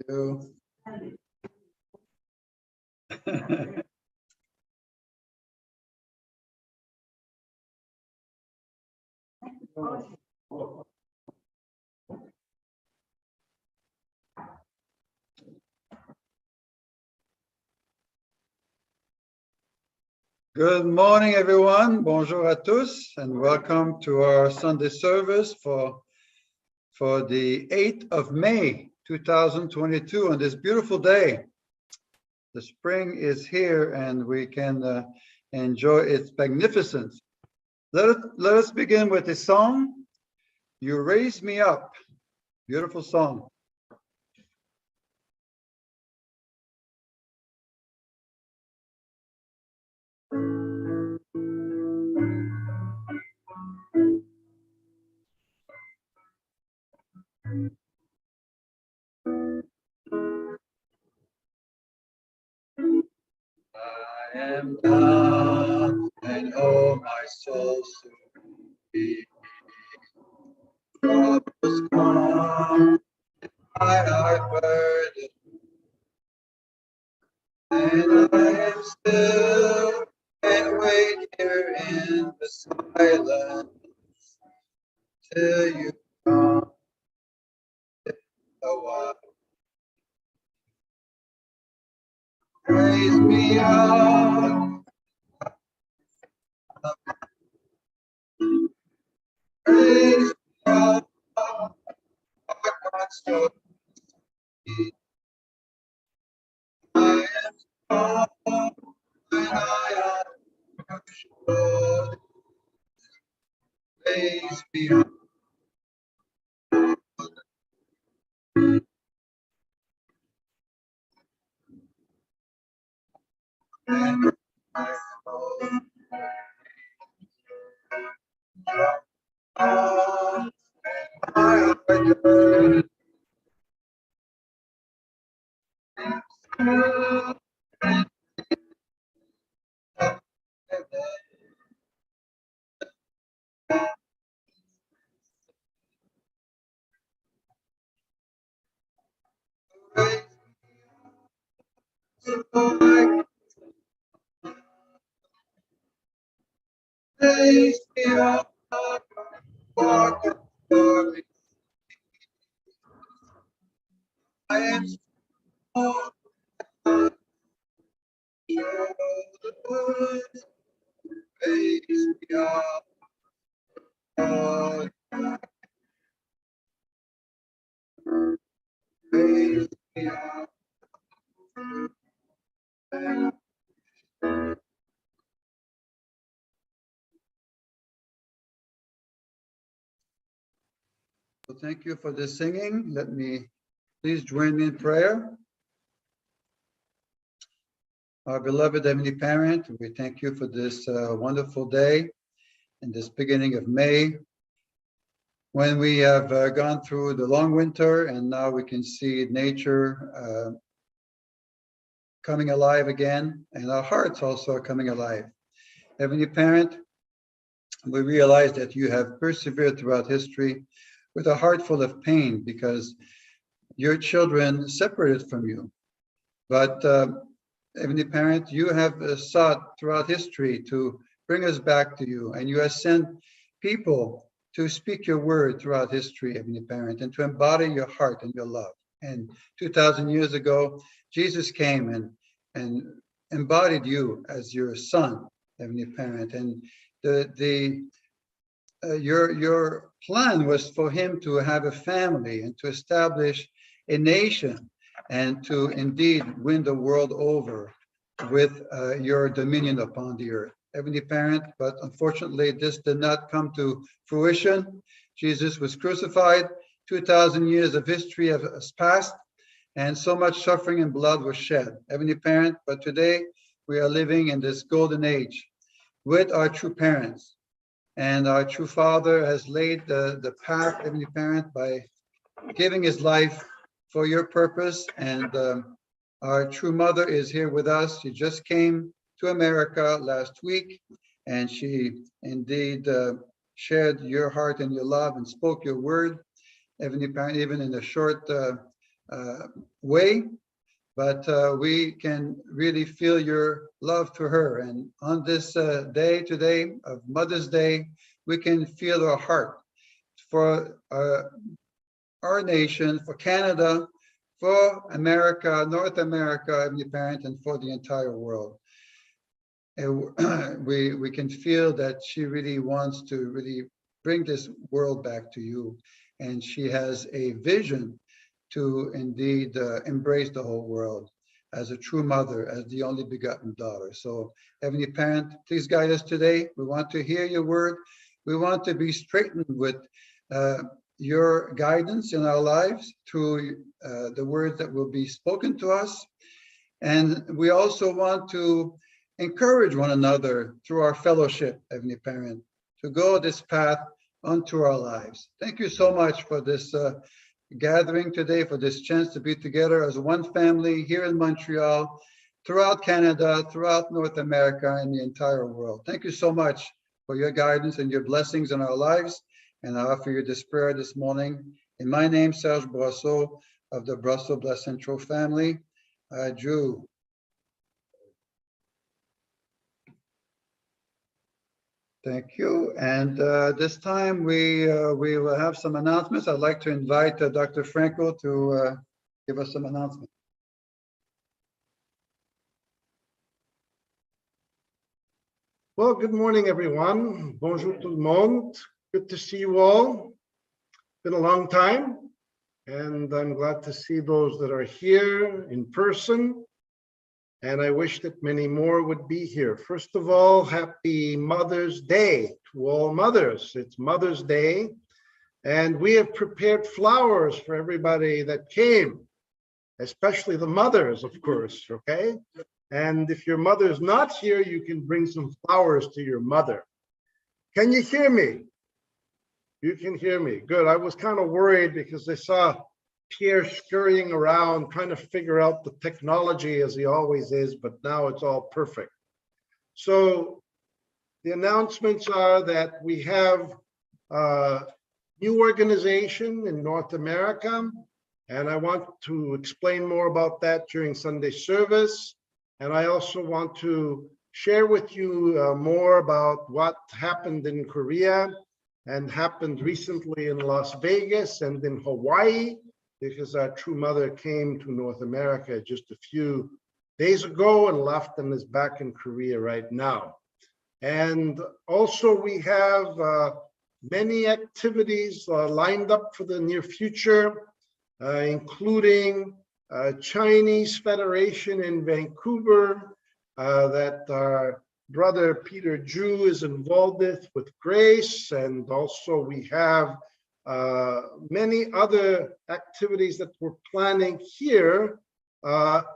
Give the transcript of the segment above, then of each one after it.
you. Good morning, everyone. Bonjour à tous, and welcome to our Sunday service for the 8th of May, 2022, on this beautiful day. The spring is here, and we can enjoy its magnificence. Let us begin with a song, You Raise Me Up. Beautiful song. I am down, and oh, my soul so weak. Troubles come, I are burdened, and I am still and wait here in the silence till you come a while. Raise me up, raise me up, I can't stop. I am strong and I am sure. Raise me up. And I know I am burdened. Raise me up, walk before me. I am strong, shoulders. Raise me up, God. Raise me up. So thank you for the singing. Let me please join me in prayer. Our beloved Heavenly Parent, we thank you for this wonderful day and this beginning of May, when we have gone through the long winter and now we can see nature coming alive again, and our hearts also are coming alive. Heavenly Parent, we realize that you have persevered throughout history with a heart full of pain because your children separated from you. But Heavenly Parent, you have sought throughout history to bring us back to you, and you have sent people to speak your word throughout history, Heavenly Parent, and to embody your heart and your love. And 2,000 years ago, Jesus came and embodied you as your son, Heavenly Parent. And your plan was for him to have a family and to establish a nation and to indeed win the world over with your dominion upon the earth. Heavenly Parent, but unfortunately this did not come to fruition. Jesus was crucified, 2,000 years of history has passed, and so much suffering and blood was shed. Heavenly Parent, but today we are living in this golden age with our true parents. And our true Father has laid the path, Heavenly Parent, by giving his life for your purpose. And our true mother is here with us. She just came to America last week, and she indeed shared your heart and your love and spoke your word, Heavenly Parent, even in a short way, but we can really feel your love to her. And on this day today of Mother's Day, we can feel her heart for our nation, for Canada, for America, North America, Heavenly Parent, and for the entire world. And we can feel that she really wants to really bring this world back to you. And she has a vision to indeed embrace the whole world as a true mother, as the only begotten daughter. So, Heavenly Parent, please guide us today. We want to hear your word. We want to be straightened with your guidance in our lives through the words that will be spoken to us. And we also want to encourage one another through our fellowship, Heavenly Parent, to go this path unto our lives. Thank you so much for this gathering today, for this chance to be together as one family here in Montreal, throughout Canada, throughout North America, and the entire world. Thank you so much for your guidance and your blessings in our lives. And I offer you this prayer this morning. In my name, Serge Brosseau of the Brosseau Bless Central family. Adieu. Thank you. And this time we will have some announcements. I'd like to invite Dr. Franco to give us some announcements. Well, good morning, everyone. Bonjour tout le monde. Good to see you all. Been a long time, and I'm glad to see those that are here in person. And I wish that many more would be here. First of all, happy Mother's Day to all mothers. It's Mother's Day, and we have prepared flowers for everybody that came, especially the mothers, of course, okay? And if your mother's not here, you can bring some flowers to your mother. Can you hear me? You can hear me. Good. I was kind of worried because I saw Pierre scurrying around trying to figure out the technology as he always is, but now it's all perfect. So the announcements are that we have a new organization in North America, and I want to explain more about that during Sunday service. And I also want to share with you more about what happened in Korea and happened recently in Las Vegas and in Hawaii, because our true mother came to North America just a few days ago and left and is back in Korea right now. And also we have many activities lined up for the near future, including Chinese Federation in Vancouver that our brother Peter Jew is involved with Grace. And also we have many other activities that we're planning here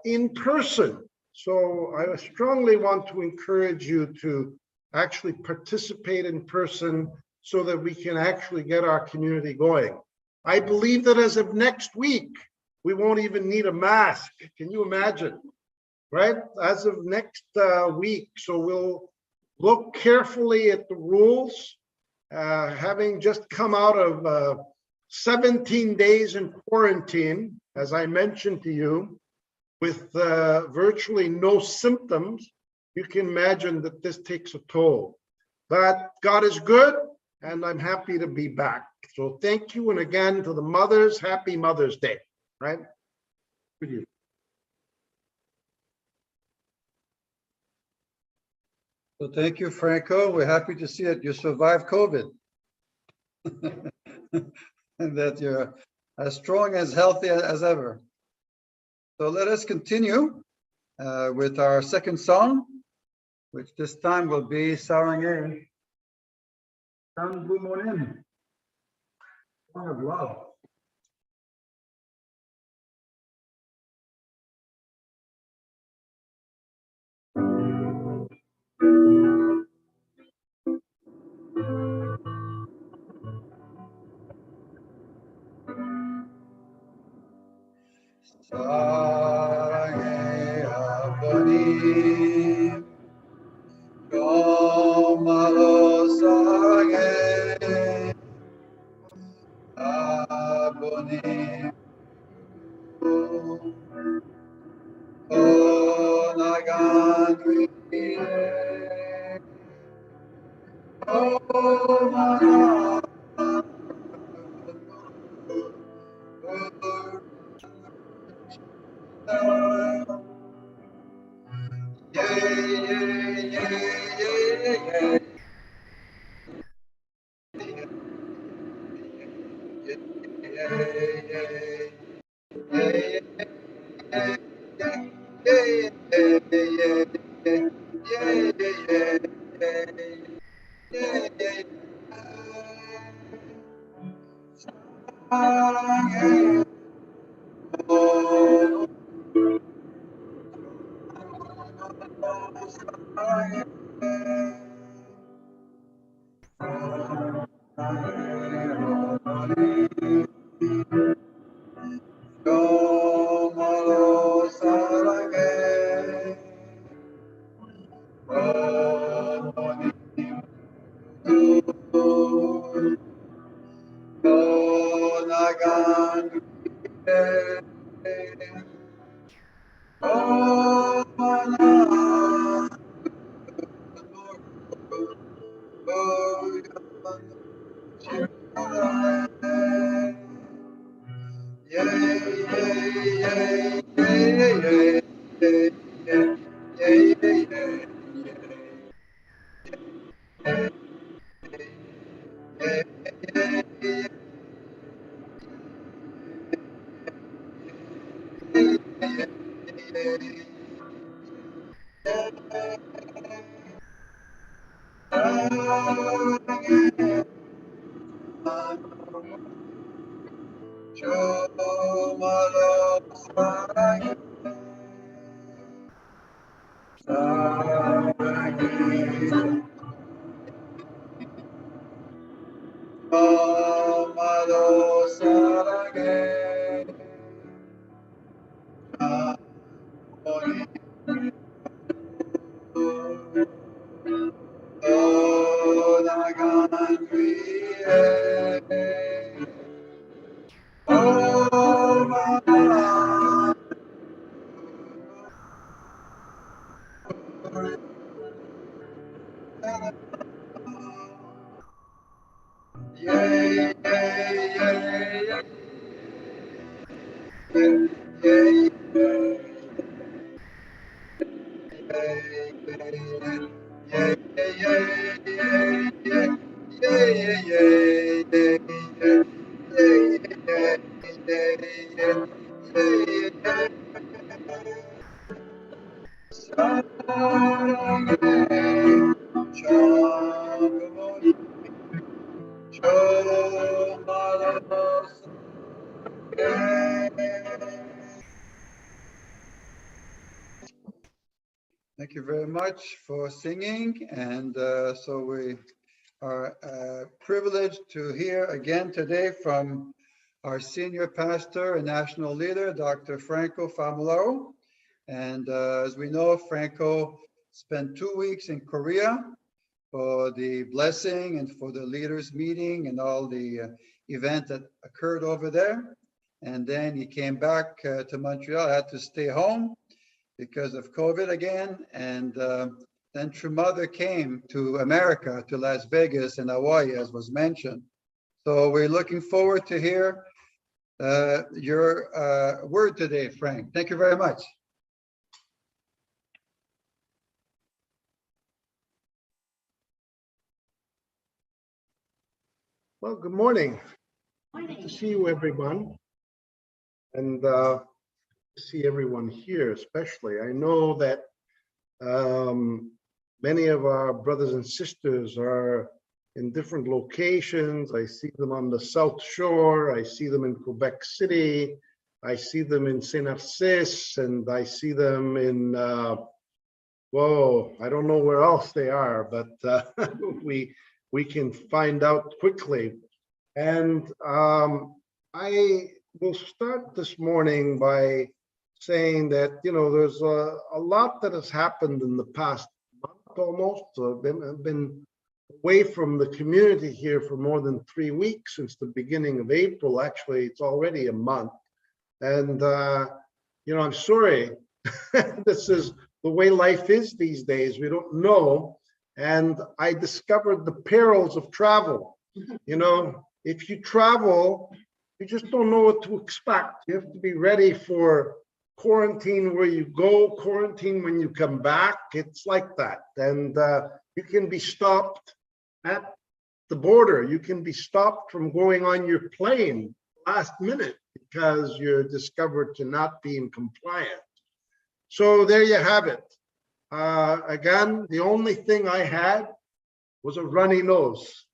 in person. So I strongly want to encourage you to actually participate in person so that we can actually get our community going. I believe that as of next week, we won't even need a mask. Can you imagine? Right? As of next week. So we'll look carefully at the rules. Having just come out of 17 days in quarantine, as I mentioned to you, with virtually no symptoms, you can imagine that this takes a toll. But God is good, and I'm happy to be back. So thank you, and again, to the mothers, happy Mother's Day, right? For you. So thank you, Franco. We're happy to see that you survived COVID. And that you're as strong, as healthy as ever. So let us continue with our second song, which this time will be Sarangay, Song of Love. Sarangay abani, komalo sarangay abani, Thank you very much for singing. And so we are privileged to hear again today from our senior pastor and national leader, Dr. Franco Famularo. And as we know, Franco spent 2 weeks in Korea for the blessing and for the leaders meeting and all the event that occurred over there. And then he came back to Montreal, had to stay home because of COVID again. And then True Mother came to America, to Las Vegas and Hawaii, as was mentioned. So we're looking forward to hear your word today, Frank. Thank you very much. Well, good morning. Good to see you, everyone. And to see everyone here, especially. I know that many of our brothers and sisters are in different locations. I see them on the South Shore. I see them in Quebec City. I see them in Saint Narcisse, and I see them in, whoa, I don't know where else they are, but we can find out quickly. And I will start this morning by saying that, you know, there's a lot that has happened in the past month almost. I've been away from the community here for more than 3 weeks since the beginning of April. Actually, it's already a month. And, you know, I'm sorry, this is the way life is these days. We don't know. and I discovered the perils of travel. You know, if you travel, you just don't know what to expect. You have to be ready for quarantine where you go, quarantine when you come back. It's like that. And you can be stopped at the border. You can be stopped from going on your plane last minute because you're discovered to not be in compliance. So there you have it. Again, the only thing I had was a runny nose.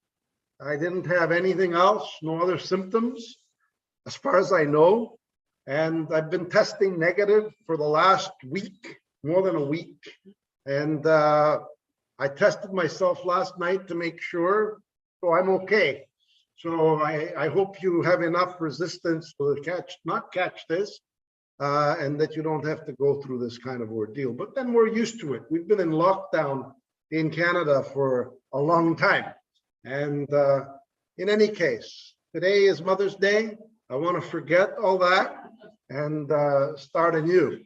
I didn't have anything else, no other symptoms, as far as I know. And I've been testing negative for the last week, more than a week. And I tested myself last night to make sure, so I'm okay. So I hope you have enough resistance to not catch this, and that you don't have to go through this kind of ordeal. But then we're used to it. We've been in lockdown in Canada for a long time. And in any case, today is Mother's Day. I want to forget all that and start anew.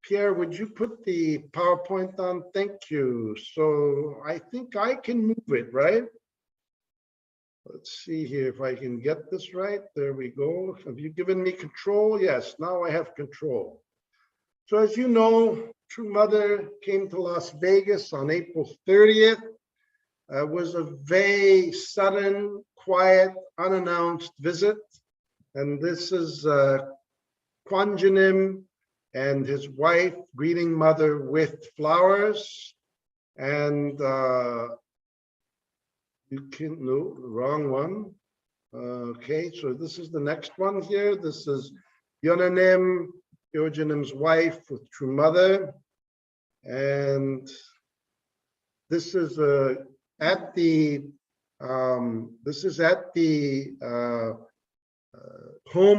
Pierre, would you put the PowerPoint on? Thank you. So I think I can move it, right? Let's see here if I can get this right. There we go. Have you given me control? Yes, now I have control. So as you know, True Mother came to Las Vegas on April 30th. It was a very sudden, quiet, unannounced visit. And this is Kwanjanim and his wife greeting Mother with flowers. And you can, no, wrong one. Okay, so this is the next one here. This is Yonanim, Yojanim's wife with True Mother. And this is at the home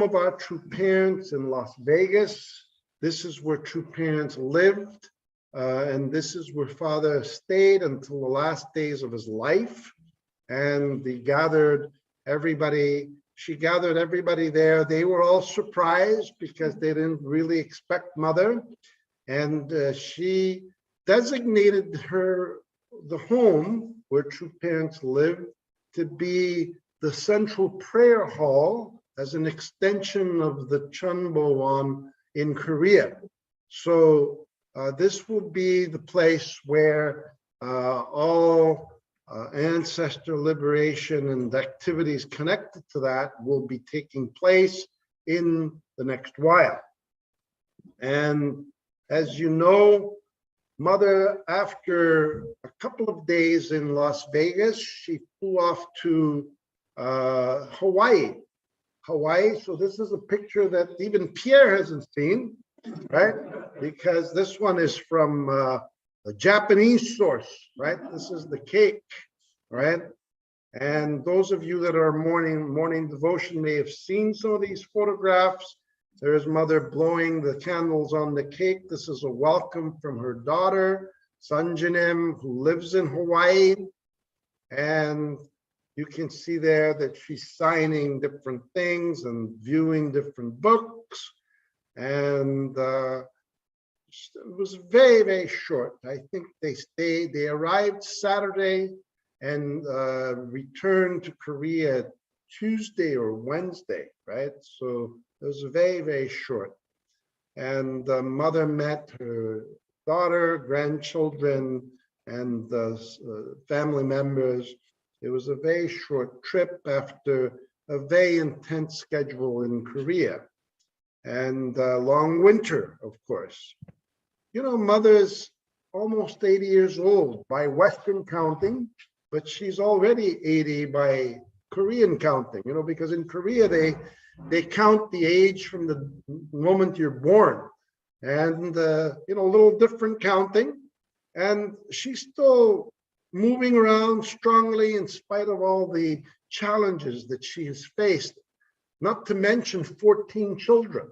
of our True Parents in Las Vegas. This is where True Parents lived, and this is where Father stayed until the last days of his life. And she gathered everybody there. They were all surprised because they didn't really expect Mother. And she designated the home where True Parents lived to be the central prayer hall as an extension of the Chunbowan in Korea. So this will be the place where all ancestor liberation and activities connected to that will be taking place in the next while. And as you know, Mother, after a couple of days in Las Vegas, she flew off to Hawaii. So this is a picture that even Pierre hasn't seen, right? Because this one is from a Japanese source, right? This is the cake, right? And those of you that are morning devotion may have seen some of these photographs. There's Mother blowing the candles on the cake. This is a welcome from her daughter, Sanjanim, who lives in Hawaii. And you can see there that she's signing different things and viewing different books. And it was very, very short. I think they arrived Saturday and returned to Korea Tuesday or Wednesday, right? So it was very, very short. And Mother met her daughter, grandchildren, and family members. It was a very short trip after a very intense schedule in Korea and long winter, of course. You know, Mother's almost 80 years old by Western counting, but she's already 80 by Korean counting, you know, because in Korea, they count the age from the moment you're born. And, you know, a little different counting. And she's still moving around strongly in spite of all the challenges that she has faced, not to mention 14 children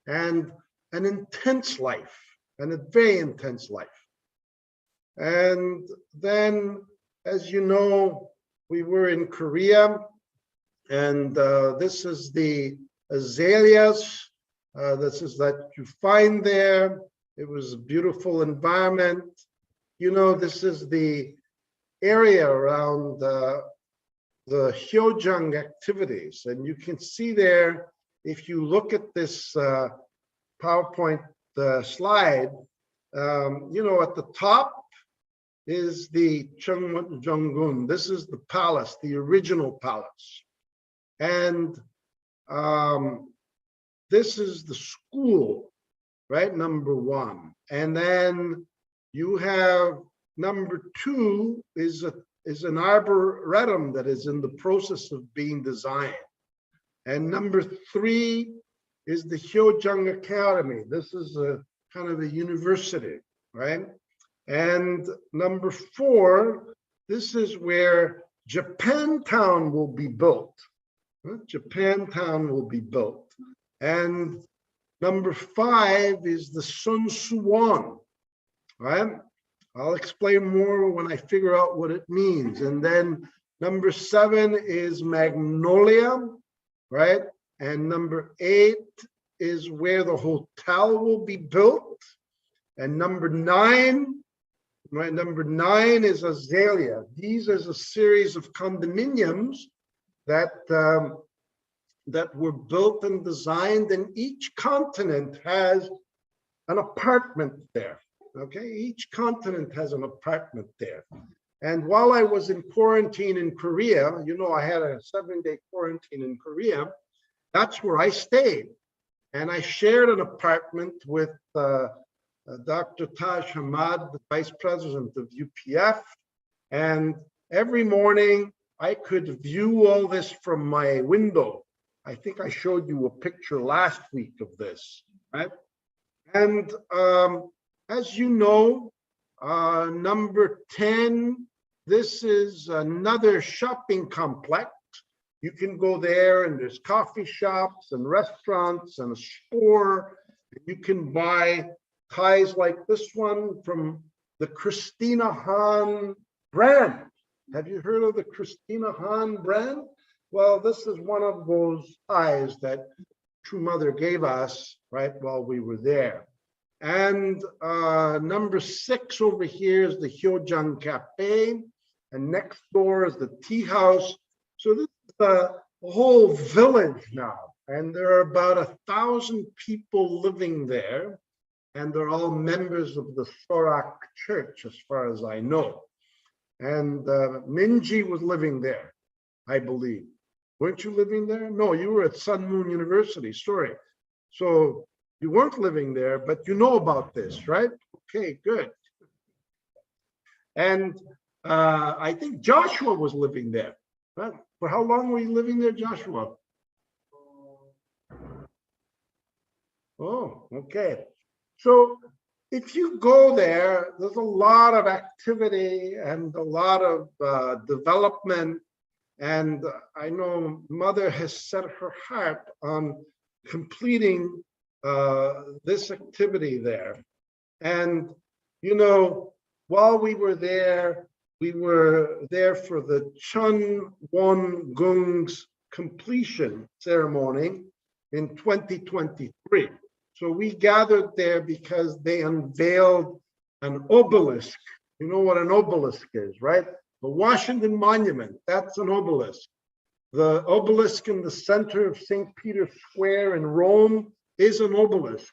and an intense life, and a very intense life. And then, as you know, we were in Korea, and this is the azaleas. This is that you find there. It was a beautiful environment. You know, this is the area around the Hyojang activities. And you can see there, if you look at this PowerPoint slide, you know, at the top is the Cheonggyeong. This is the palace, the original palace. And this is the school, right? Number one. And then you have number two is an arboretum that is in the process of being designed. And number three is the Hyojang Academy. This is a kind of a university, right? And number four, this is where Japantown will be built. Japantown will be built. And number five is the Sun Suwon, right? I'll explain more when I figure out what it means. And then number seven is Magnolia, right? And number eight is where the hotel will be built. And number nine, right? Number nine is Azalea. These is a series of condominiums that that were built and designed, and each continent has an apartment there. Okay, each continent has an apartment there. And while I was in quarantine in Korea, you know, I had a 7-day quarantine in Korea. That's where I stayed, and I shared an apartment with Dr. Taj Hamad, the vice president of UPF. And every morning I could view all this from my window. I think I showed you a picture last week of this, right? And as you know, number 10, this is another shopping complex. You can go there and there's coffee shops and restaurants and a store. You can buy ties like this one from the Christina Han brand. Have you heard of the Christina Han brand? Well, this is one of those ties that True Mother gave us, right, while we were there. And number 6 over here is the Hyojang Cafe, and next door is the tea house. So this is a whole village now, and there are about 1,000 people living there, and they're all members of the Sorak Church, as far as I know. And Minji was living there, I believe. Weren't you living there? No, you were at Sun Moon University, sorry. So you weren't living there, but you know about this, right? Okay, good. And I think Joshua was living there. Right? For how long were you living there, Joshua? Oh, okay. So if you go there, there's a lot of activity and a lot of development. And I know Mother has set her heart on completing this activity there. And, you know, while we were there for the Chun Won Gung's completion ceremony in 2023. So we gathered there because they unveiled an obelisk. You know what an obelisk is, right? The Washington Monument, that's an obelisk. The obelisk in the center of St. Peter's Square in Rome is an obelisk.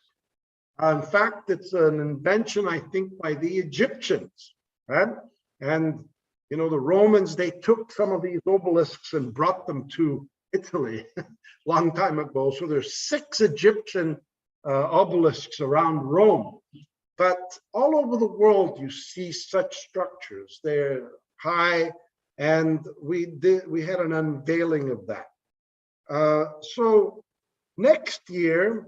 In fact, it's an invention, I think, by the Egyptians, right? And, you know, the Romans, they took some of these obelisks and brought them to Italy a long time ago. So there's 6 Egyptian obelisks around Rome. But all over the world, you see such structures. They're high, and we had an unveiling of that. So next year,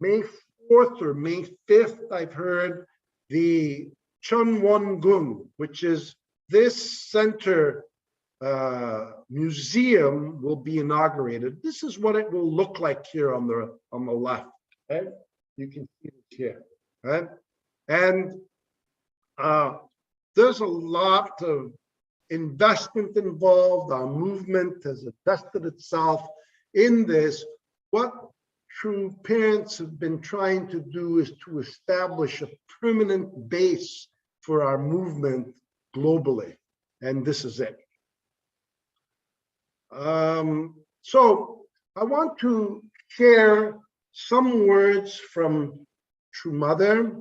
May 4th or May 5th, I've heard the Chun Won Gung, which is this center museum, will be inaugurated. This is what it will look like here on the left. Right? You can see it here, right? And there's a lot of investment involved. Our movement has invested itself in this. What True Parents have been trying to do is to establish a permanent base for our movement globally. and this is it. So I want to share some words from True Mother.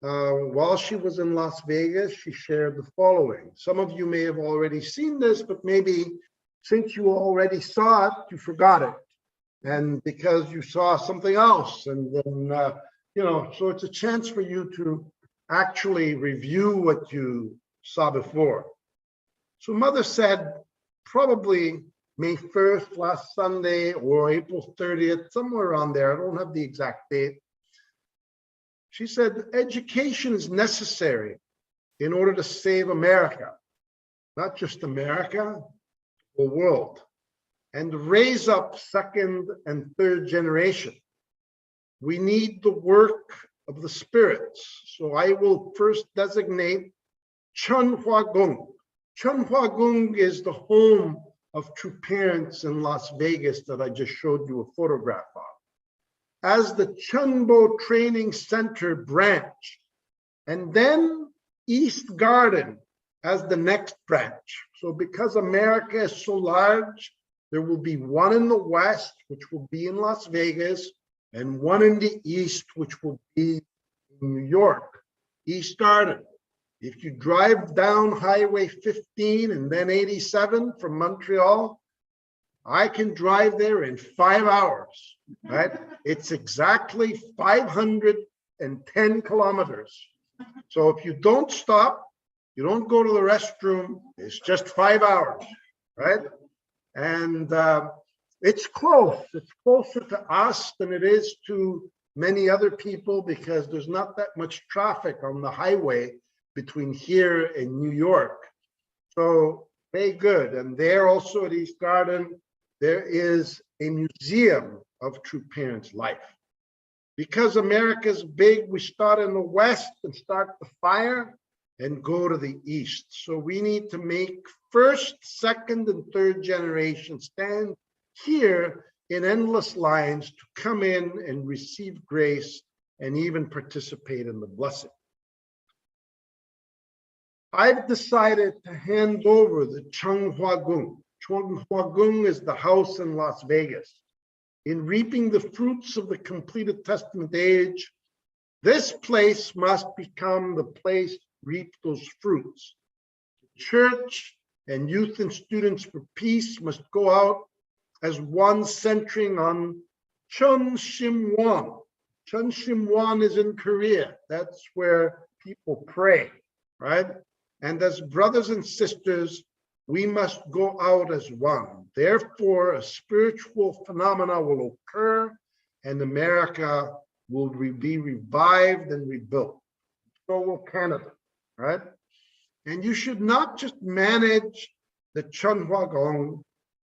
While she was in Las Vegas, she shared the following. Some of you may have already seen this, but maybe since you already saw it, you forgot it. And because you saw something else, and then, so it's a chance for you to actually review what you saw before. So Mother said, probably May 1st, last Sunday, or April 30th, somewhere around there, I don't have the exact date. She said, education is necessary in order to save America, not just America, the world, and raise up second and third generation. We need the work of the spirits. So I will first designate Chun Hua Gung. Chun Hua Gung is the home of True Parents in Las Vegas that I just showed you a photograph of. As the Chunbo Training Center branch, and then East Garden as the next branch. So because America is so large, there will be one in the west, which will be in Las Vegas, and one in the east, which will be in New York, East Garden. If you drive down Highway 15 and then 87 from Montreal, I can drive there in 5 hours, right? It's exactly 510 kilometers. So if you don't stop, you don't go to the restroom, it's just 5 hours, right? And it's close. It's closer to us than it is to many other people because there's not that much traffic on the highway between here and New York. So very good. And there also at East Garden, there is a museum of True Parents' life. Because America's big, we start in the west and start the fire and go to the east. So we need to make first, second, and third generation stand here in endless lines to come in and receive grace and even participate in the blessing. I've decided to hand over the Chung Hua Gung. Chung Hua Gung is the house in Las Vegas. In reaping the fruits of the completed Testament age, this place must become the place to reap those fruits. The church and youth and students for peace must go out as one centering on Chun Shim Won. Chun Shim Won is in Korea. That's where people pray, right? And as brothers and sisters, we must go out as one. Therefore, a spiritual phenomena will occur and America will be revived and rebuilt. So will Canada, right? And you should not just manage the Chun Hua Gong,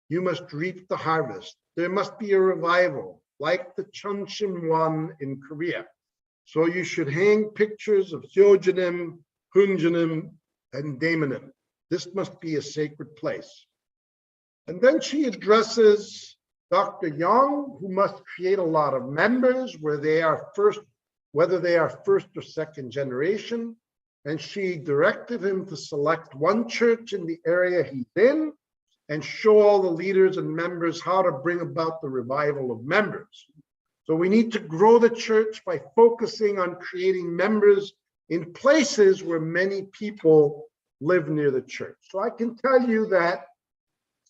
you must reap the harvest. There must be a revival, like the Chun Shim Wan in Korea. So you should hang pictures of Hyojinim, Hunjanim, and Daimonim. This must be a sacred place. And then she addresses Dr. Young, who must create a lot of members whether they are first or second generation. And she directed him to select one church in the area he's in and show all the leaders and members how to bring about the revival of members. So we need to grow the church by focusing on creating members in places where many people live near the church. So I can tell you that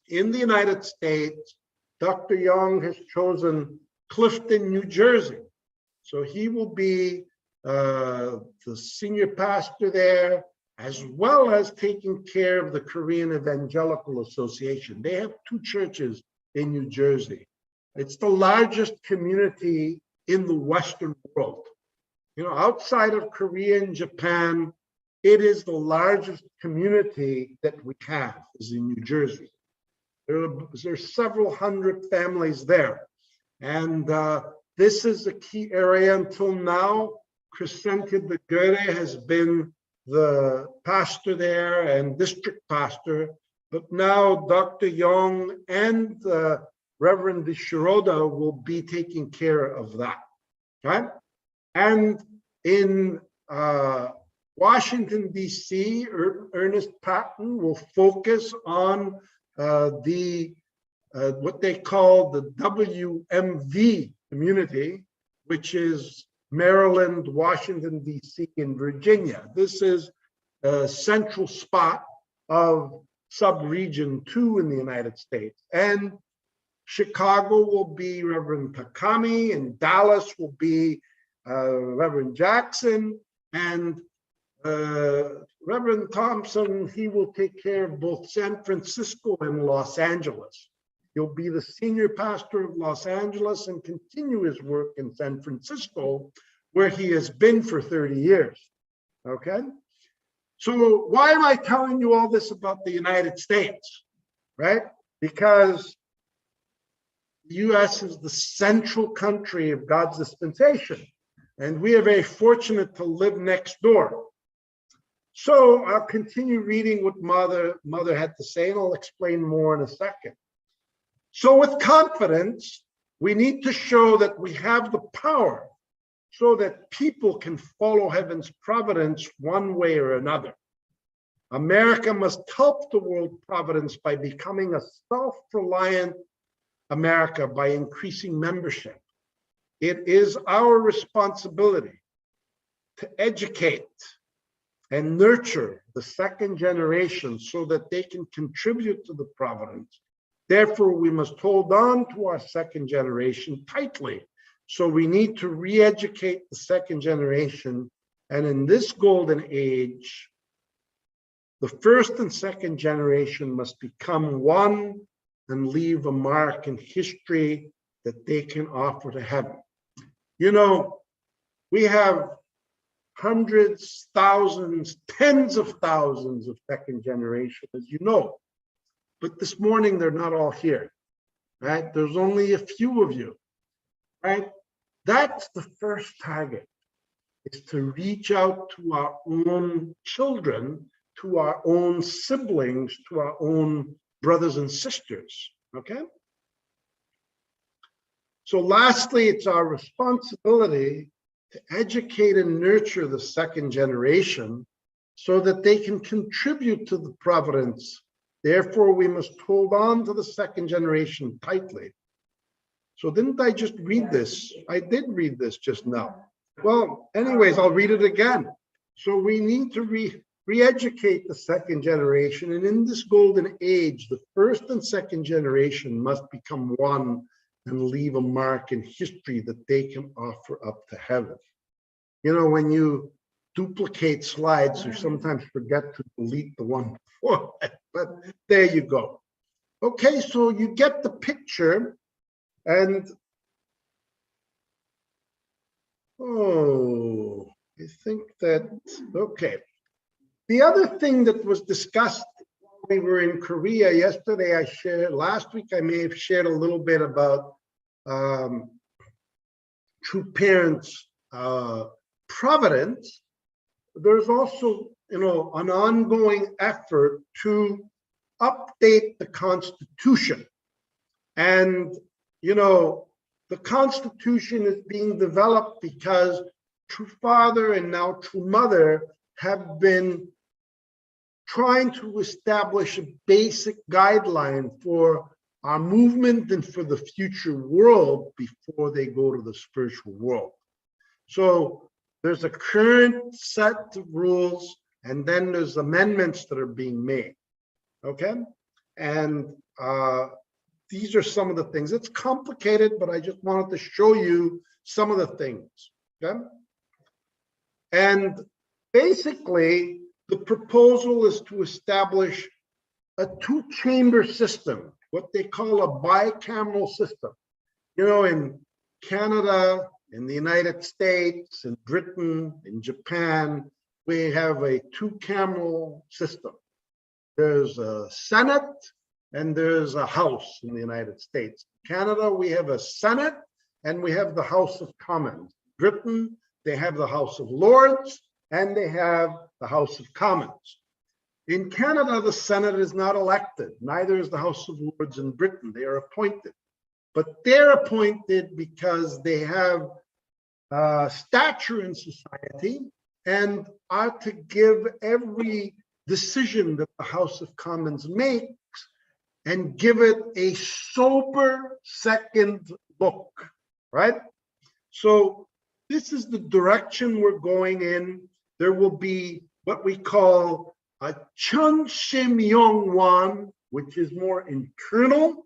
in the United States, Dr. Young has chosen Clifton, New Jersey. So he will be the senior pastor there, as well as taking care of the Korean Evangelical Association. They have 2 churches in New Jersey. It's the largest community in the Western world. You know, outside of Korea and Japan, it is the largest community that we have is in New Jersey. There's several hundred families there. And this is a key area until now. Crescentia de Goethe has been the pastor there and district pastor, but now Dr. Young and Reverend de Shiroda will be taking care of that, right? And in Washington, D.C., Ernest Patton will focus on what they call the WMV community, which is Maryland, Washington, D.C., and Virginia. This is a central spot of sub-region 2 in the United States. And Chicago will be Reverend Takami, and Dallas will be Reverend Jackson, and Reverend Thompson, he will take care of both San Francisco and Los Angeles. He'll be the senior pastor of Los Angeles and continue his work in San Francisco, where he has been for 30 years, okay? So why am I telling you all this about the United States, right? Because the US is the central country of God's dispensation, and we are very fortunate to live next door. So I'll continue reading what Mother had to say, and I'll explain more in a second. So with confidence, we need to show that we have the power so that people can follow heaven's providence one way or another. America must help the world providence by becoming a self-reliant America by increasing membership. It is our responsibility to educate and nurture the second generation so that they can contribute to the providence. Therefore, we must hold on to our second generation tightly. So we need to re-educate the second generation. And in this golden age, the first and second generation must become one and leave a mark in history that they can offer to heaven. You know, we have hundreds, thousands, tens of thousands of second generation, as you know. But this morning, they're not all here, right? There's only a few of you, right? That's the first target, is to reach out to our own children, to our own siblings, to our own brothers and sisters, okay? So lastly, it's our responsibility to educate and nurture the second generation so that they can contribute to the providence. Therefore, we must hold on to the second generation tightly. So didn't I just read this? I did read this just now. Well, anyways, I'll read it again. So we need to re-educate the second generation. And in this golden age, the first and second generation must become one and leave a mark in history that they can offer up to heaven. You know, when you duplicate slides, you sometimes forget to delete the one before it, but there you go. Okay, so you get the picture, and I think that, okay. The other thing that was discussed when we were in Korea yesterday, I shared, last week I may have shared a little bit about true parents' providence. There's also, you know, an ongoing effort to update the Constitution. And, you know, the Constitution is being developed because True Father and now True Mother have been trying to establish a basic guideline for our movement and for the future world before they go to the spiritual world. So there's a current set of rules, and then there's amendments that are being made, okay? And these are some of the things. It's complicated, but I just wanted to show you some of the things, okay? And basically, the proposal is to establish a two-chamber system, what they call a bicameral system. You know, in Canada, in the United States, in Britain, in Japan, we have a two-cameral system. There's a Senate and there's a House in the United States. Canada, we have a Senate and we have the House of Commons. Britain, they have the House of Lords and they have the House of Commons. In Canada, the Senate is not elected, neither is the House of Lords in Britain. They are appointed. But they're appointed because they have stature in society and are to give every decision that the House of Commons makes and give it a sober second look, right? So this is the direction we're going in. There will be what we call a Chun Shim Yong Wan, which is more internal,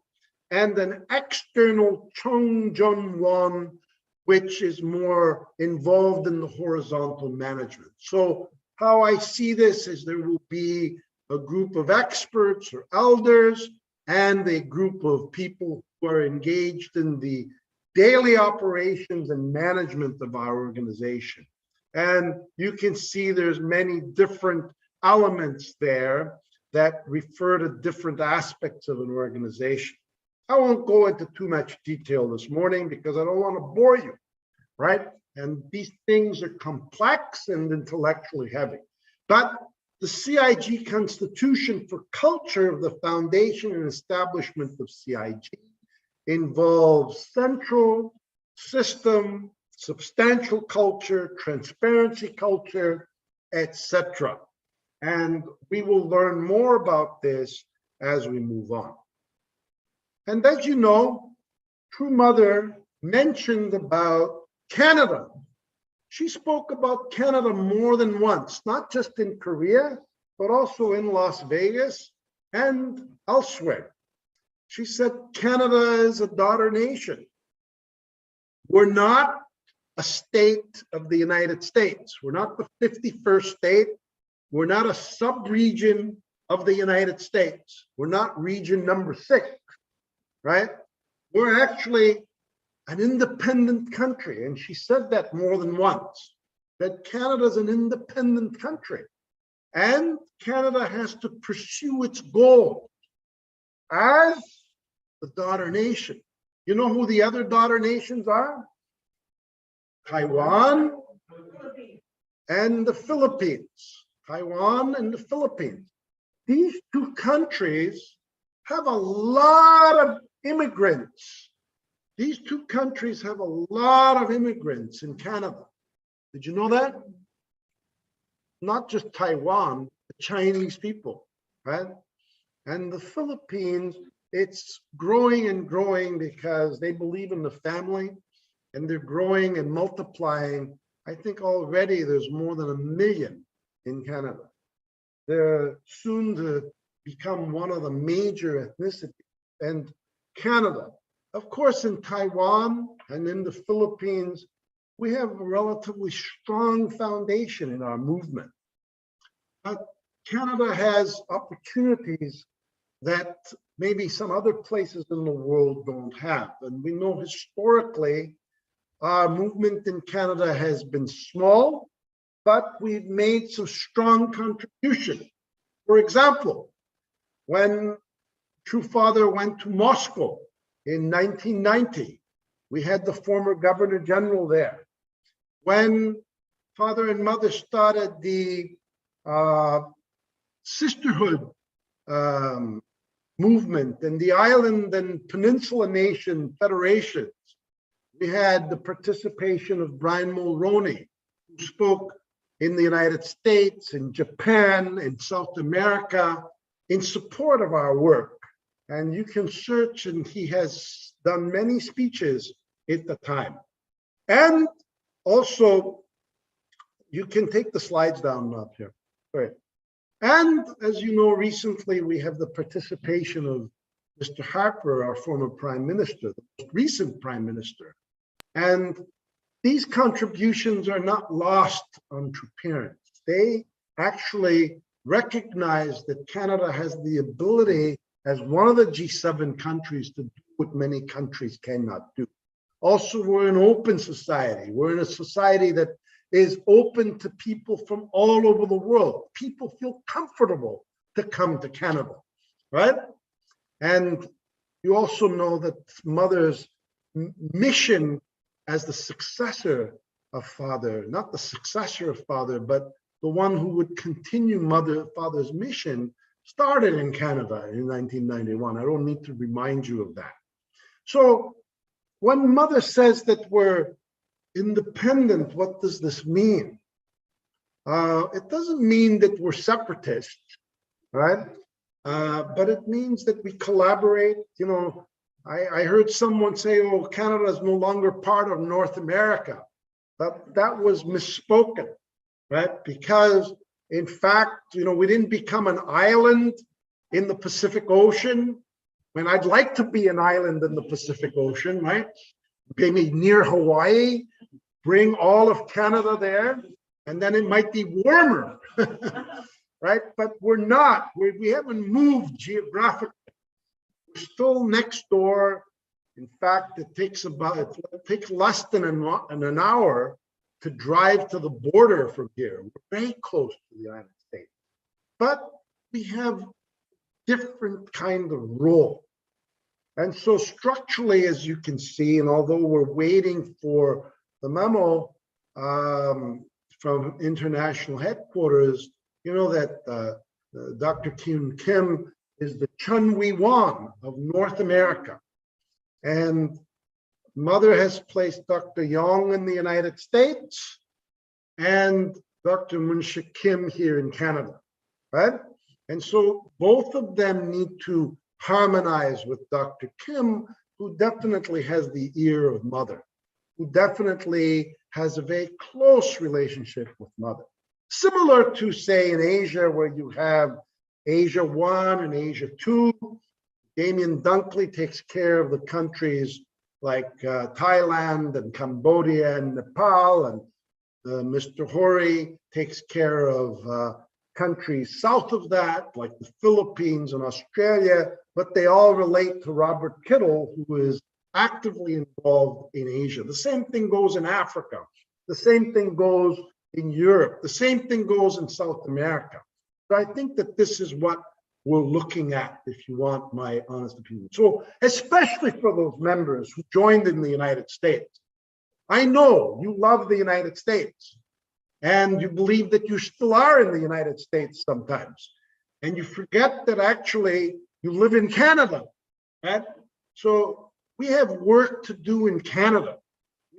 and an external Chung Jun Wan, which is more involved in the horizontal management. So how I see this is there will be a group of experts or elders and a group of people who are engaged in the daily operations and management of our organization. And you can see there's many different elements there that refer to different aspects of an organization. I won't go into too much detail this morning because I don't want to bore you, right? And these things are complex and intellectually heavy. But the CIG Constitution for Culture of the foundation and establishment of CIG involves central, system, substantial culture, transparency culture, etc. And we will learn more about this as we move on. And as you know, True Mother mentioned about Canada. She spoke about Canada more than once, not just in Korea, but also in Las Vegas and elsewhere. She said Canada is a daughter nation. We're not a state of the United States. We're not the 51st state. We're not a sub-region of the United States. We're not region number 6, right? We're actually an independent country. And she said that more than once, that Canada is an independent country. And Canada has to pursue its goal as the daughter nation. You know who the other daughter nations are? Taiwan and the Philippines. Taiwan and the Philippines. These two countries have a lot of immigrants. These two countries have a lot of immigrants in Canada. Did you know that? Not just Taiwan, the Chinese people, right? And the Philippines, it's growing and growing because they believe in the family and they're growing and multiplying. I think already there's more than 1 million in Canada. They're soon to become one of the major ethnicities. And Canada, of course, in Taiwan and in the Philippines, we have a relatively strong foundation in our movement. But Canada has opportunities that maybe some other places in the world don't have. And we know historically, our movement in Canada has been small, but we've made some strong contribution. For example, when True Father went to Moscow in 1990, we had the former Governor General there. When Father and Mother started the sisterhood movement and the island and peninsula nation federations, we had the participation of Brian Mulroney, who spoke in the United States, in Japan, in South America, in support of our work. And you can search, and he has done many speeches at the time. And also, you can take the slides down up here. Right. And as you know, recently we have the participation of Mr. Harper, our former Prime Minister, the most recent Prime Minister. And these contributions are not lost on True Parents. They actually recognize that Canada has the ability, as one of the G7 countries, to do what many countries cannot do. Also, we're an open society. We're in a society that is open to people from all over the world. People feel comfortable to come to Canada, right? And you also know that Mother's mission as the successor of Father, not the successor of Father, but the one who would continue Father's mission, started in Canada in 1991. I don't need to remind you of that. So when Mother says that we're independent, what does this mean? It doesn't mean that we're separatists, right? But it means that we collaborate. You know, I heard someone say, "Oh, Canada is no longer part of North America." That was misspoken, right? Because in fact, you know, we didn't become an island in the Pacific Ocean. When I'd like to be an island in the Pacific Ocean, right? Maybe near Hawaii, bring all of Canada there, and then it might be warmer, right? But we're not. We haven't moved geographically. We're still next door. In fact, it takes less than an hour to drive to the border from here. We're very close to the United States, but we have different kind of role. And so structurally, as you can see, and although we're waiting for the memo from international headquarters, you know that Dr. Kim is the Chun Wee Wan of North America. And Mother has placed Dr. Yong in the United States and Dr. Munsha Kim here in Canada, right? And so both of them need to harmonize with Dr. Kim, who definitely has the ear of Mother, who definitely has a very close relationship with Mother. Similar to, say, in Asia, where you have Asia 1 and Asia 2. Damien Dunkley takes care of the countries like Thailand and Cambodia and Nepal, and Mr. Hori takes care of countries south of that, like the Philippines and Australia, but they all relate to Robert Kittle, who is actively involved in Asia. The same thing goes in Africa. The same thing goes in Europe. The same thing goes in South America. So I think that this is what we're looking at, if you want my honest opinion. So especially for those members who joined in the United States, I know you love the United States and you believe that you still are in the United States sometimes. And you forget that actually you live in Canada, right? So we have work to do in Canada.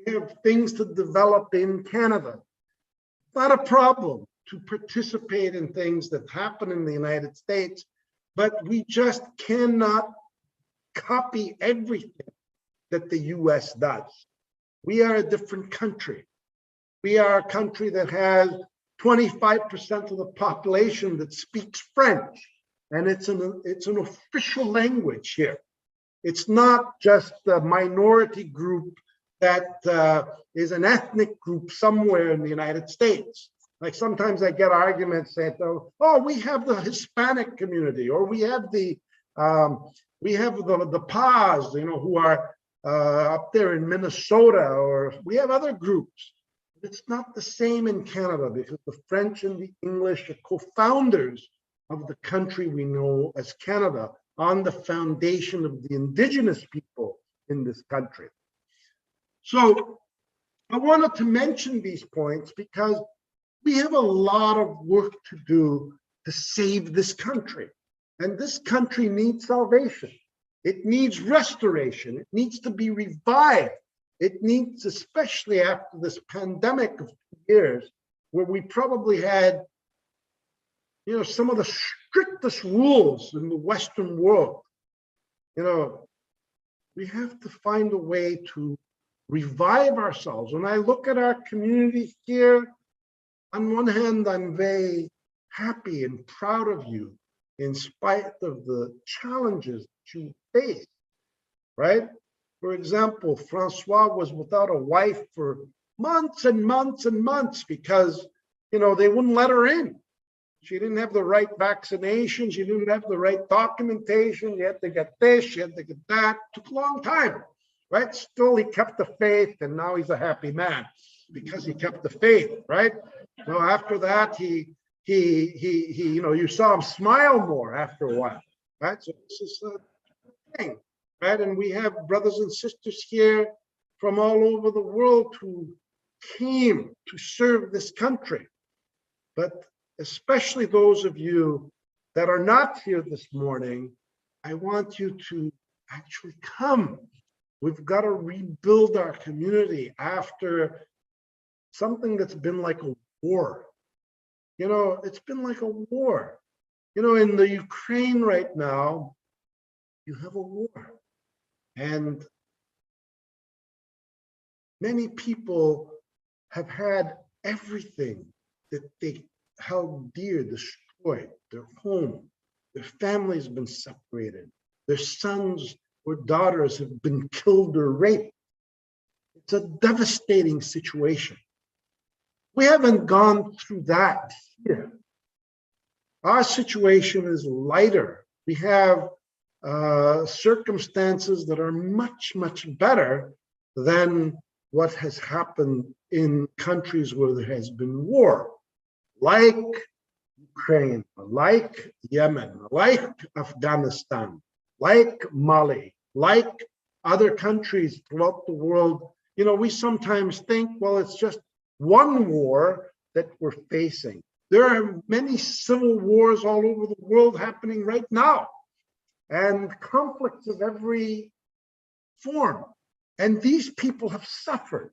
We have things to develop in Canada. Not a problem to participate in things that happen in the United States, but we just cannot copy everything that the US does. We are a different country. We are a country that has 25% of the population that speaks French, and it's an official language here. It's not just a minority group that is an ethnic group somewhere in the United States. Like sometimes I get arguments that, oh, we have the Hispanic community, or we have the PAS, you know, who are up there in Minnesota, or we have other groups. It's not the same in Canada, because the French and the English are co-founders of the country we know as Canada, on the foundation of the indigenous people in this country. So I wanted to mention these points because we have a lot of work to do to save this country. And this country needs salvation. It needs restoration. It needs to be revived. It needs, especially after this pandemic of 2 years, where we probably had, you know, some of the strictest rules in the Western world. You know, we have to find a way to revive ourselves. When I look at our community here, on one hand, I'm very happy and proud of you in spite of the challenges that you face, right? For example, Francois was without a wife for months and months and months because, you know, they wouldn't let her in. She didn't have the right vaccination. She didn't have the right documentation. You had to get this, you had to get that. It took a long time, right? Still, he kept the faith, and now he's a happy man because he kept the faith, right? So after that, he you know, you saw him smile more after a while, right? So this is a thing, right? And we have brothers and sisters here from all over the world who came to serve this country. But especially those of you that are not here this morning, I want you to actually come. We've got to rebuild our community after something that's been like a war. It's been like a war. In the Ukraine right now, you have a war. And many people have had everything that they held dear destroyed. Their home, their families have been separated. Their sons or daughters have been killed or raped. It's a devastating situation. We haven't gone through that here. Our situation is lighter. We have circumstances that are much, much better than what has happened in countries where there has been war, like Ukraine, like Yemen, like Afghanistan, like Mali, like other countries throughout the world. We sometimes think, well, it's just one war that we're facing. There are many civil wars all over the world happening right now, and conflicts of every form. And these people have suffered.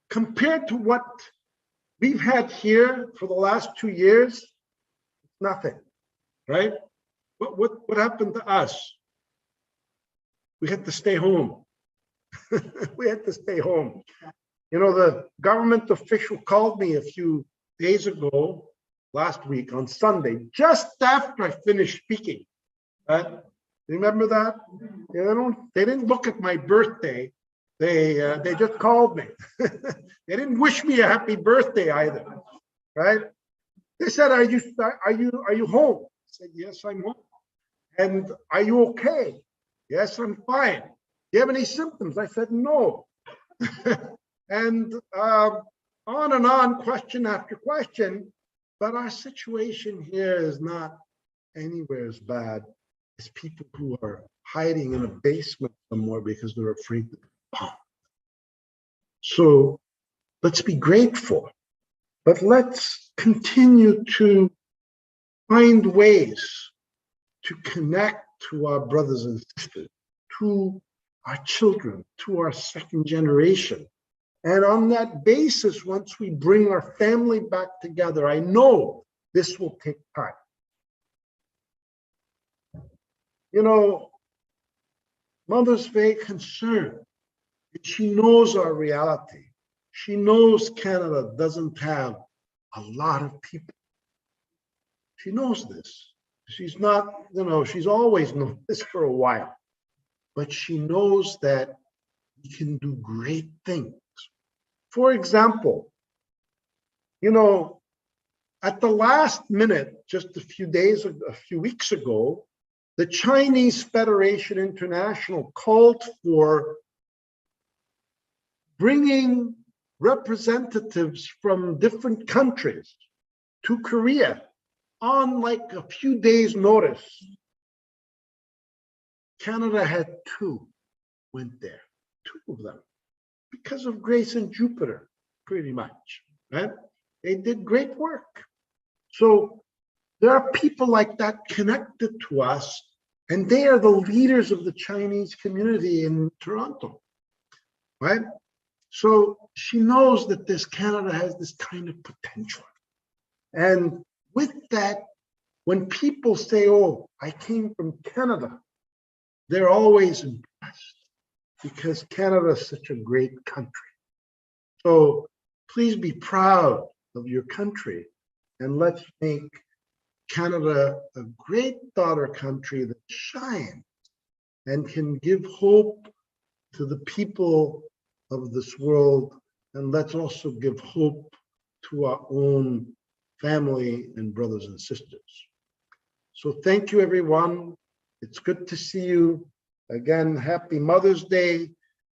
Compared to what we've had here for the last 2 years, nothing, right? What happened to us? We had to stay home. We had to stay home. The government official called me a few days ago, last week on Sunday, just after I finished speaking. Remember that? They didn't look at my birthday. They just called me. They didn't wish me a happy birthday either, right? They said, "Are you home?" I said, "Yes, I'm home." "And are you okay?" "Yes, I'm fine." "Do you have any symptoms?" I said, "No." And on, question after question. But our situation here is not anywhere as bad as people who are hiding in a basement somewhere because they're afraid to be bombed. So let's be grateful, but let's continue to find ways to connect to our brothers and sisters, to our children, to our second generation. And on that basis, once we bring our family back together, I know this will take time. Mother's very concerned. She knows our reality. She knows Canada doesn't have a lot of people. She knows this. She's not, she's always known this for a while. But she knows that we can do great things. For example, at the last minute, just a few weeks ago, the Chinese Federation International called for bringing representatives from different countries to Korea on like a few days' notice. Canada had 2 went there, 2 of them, because of Grace and Jupiter, pretty much, right? They did great work. So there are people like that connected to us, and they are the leaders of the Chinese community in Toronto, right? So she knows that Canada has this kind of potential. And with that, when people say, "Oh, I came from Canada," they're always impressed because Canada is such a great country. So please be proud of your country, and let's make Canada a great daughter country that shines and can give hope to the people of this world. And let's also give hope to our own family and brothers and sisters. So thank you, everyone. It's good to see you. Again, happy Mother's Day.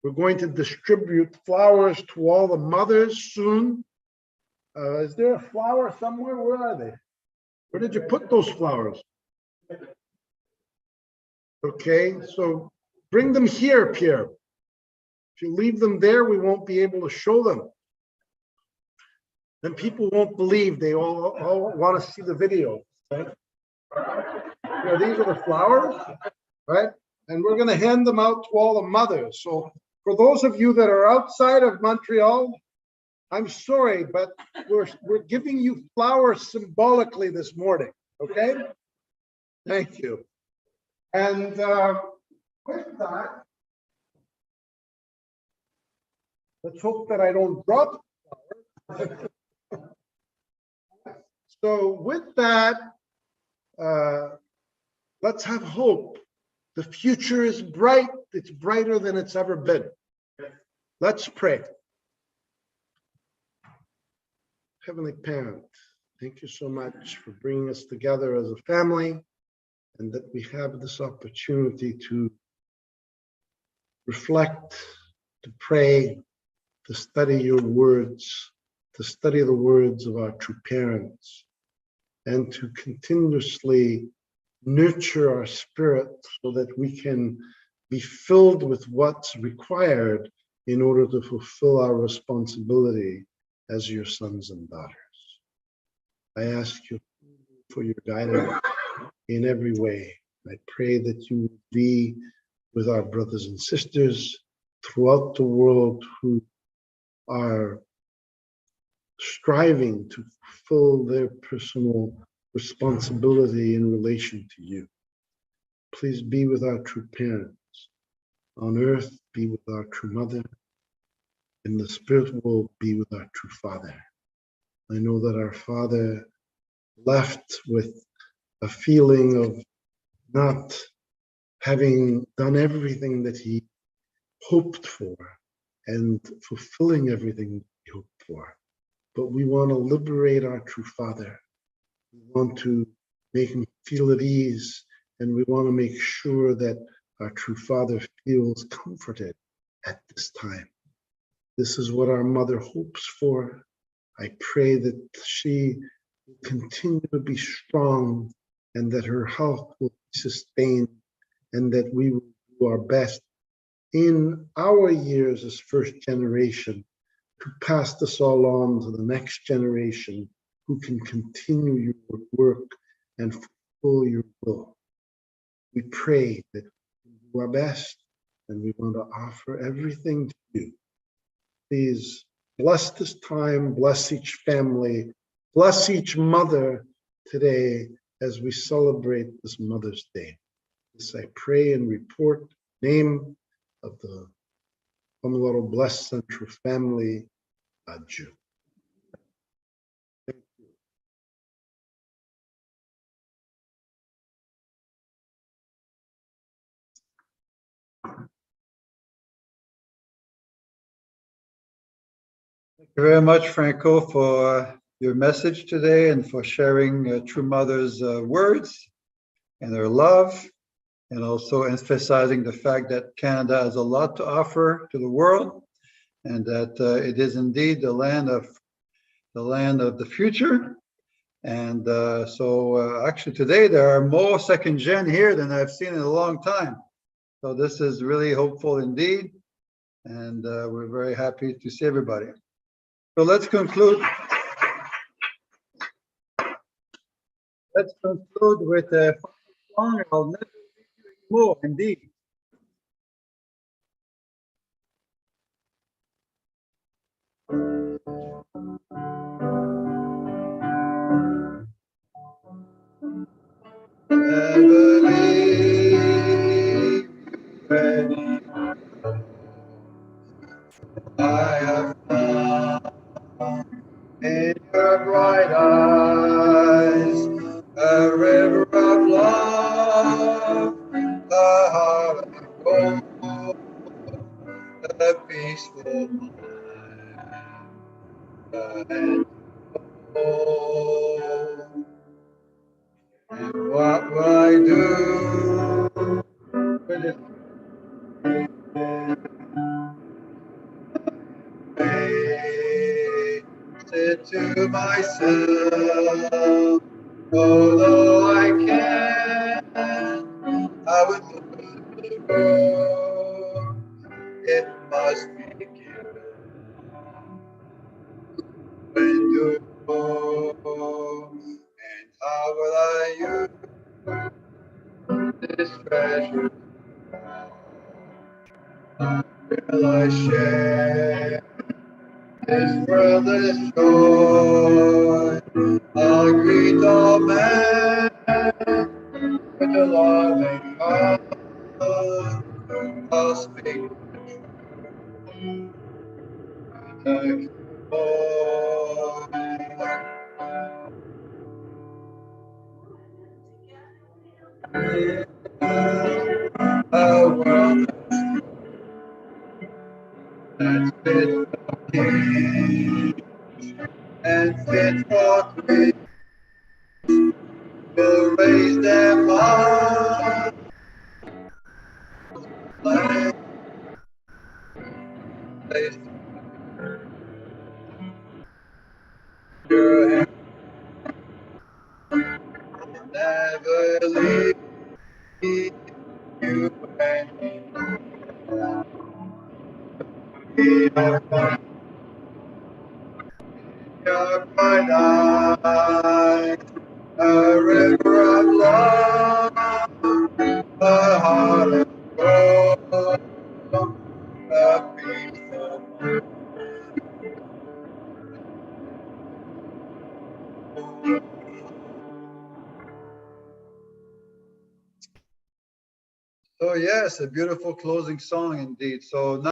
We're going to distribute flowers to all the mothers soon. Is there a flower somewhere? Where are they? Where did you put those flowers? Okay, so bring them here, Pierre. If you leave them there, we won't be able to show them. Then people won't believe. They all want to see the video. Right? These are the flowers, right? And we're going to hand them out to all the mothers. So for those of you that are outside of Montreal, I'm sorry, but we're giving you flowers symbolically this morning, okay? Thank you. And with that, let's hope that I don't drop flowers. So with that, let's have hope. The future is bright. It's brighter than it's ever been. Let's pray. Heavenly Parent, thank you so much for bringing us together as a family, and that we have this opportunity to reflect, to pray, to study your words, to study the words of our true parents, and to continuously nurture our spirit so that we can be filled with what's required in order to fulfill our responsibility as your sons and daughters. I ask you for your guidance in every way. I pray that you would be with our brothers and sisters throughout the world who are striving to fulfill their personal responsibility in relation to you. Please be with our true parents. On earth, be with our true mother. In the spirit world, be with our true father. I know that our father left with a feeling of not having done everything that he hoped for and fulfilling everything he hoped for. But we want to liberate our true father. We want to make him feel at ease, and we want to make sure that our true father feels comforted at this time. This is what our mother hopes for. I pray that she will continue to be strong and that her health will be sustained and that we will do our best in our years as first generation to pass this all on to the next generation who can continue your work and fulfill your will. We pray that we do our best and we want to offer everything to you. Please bless this time, bless each family, bless each mother today as we celebrate this Mother's Day. This I pray and report in the name of the Famularo Blessed Central Family, Adieu. Thank you. Thank you very much, Franco, for your message today and for sharing True Mother's words and their love, and also emphasizing the fact that Canada has a lot to offer to the world, and that it is indeed the land of the future. And so actually today there are more second gen here than I've seen in a long time. So this is really hopeful indeed, and we're very happy to see everybody. So let's conclude. Let's conclude with a song. I'll never leave you anymore. Indeed. Never leave you anymore. I have found in your bright eyes a river of love, a heart of gold, a peaceful mind, and home. And what will I do with it? Said to myself, although I can, I would go. It must be given when you go. And how will I use this treasure? How will I share This world is joy. I'll greet all men with a loving heart. I'll speak the joy. A world that's fit for kings and fit for queens will raise them up. Like place your hand, never leave you hanging. We are one, your bright eyes, a river of love, a heart of gold, a piece of gold. So yes, a beautiful closing song indeed. So now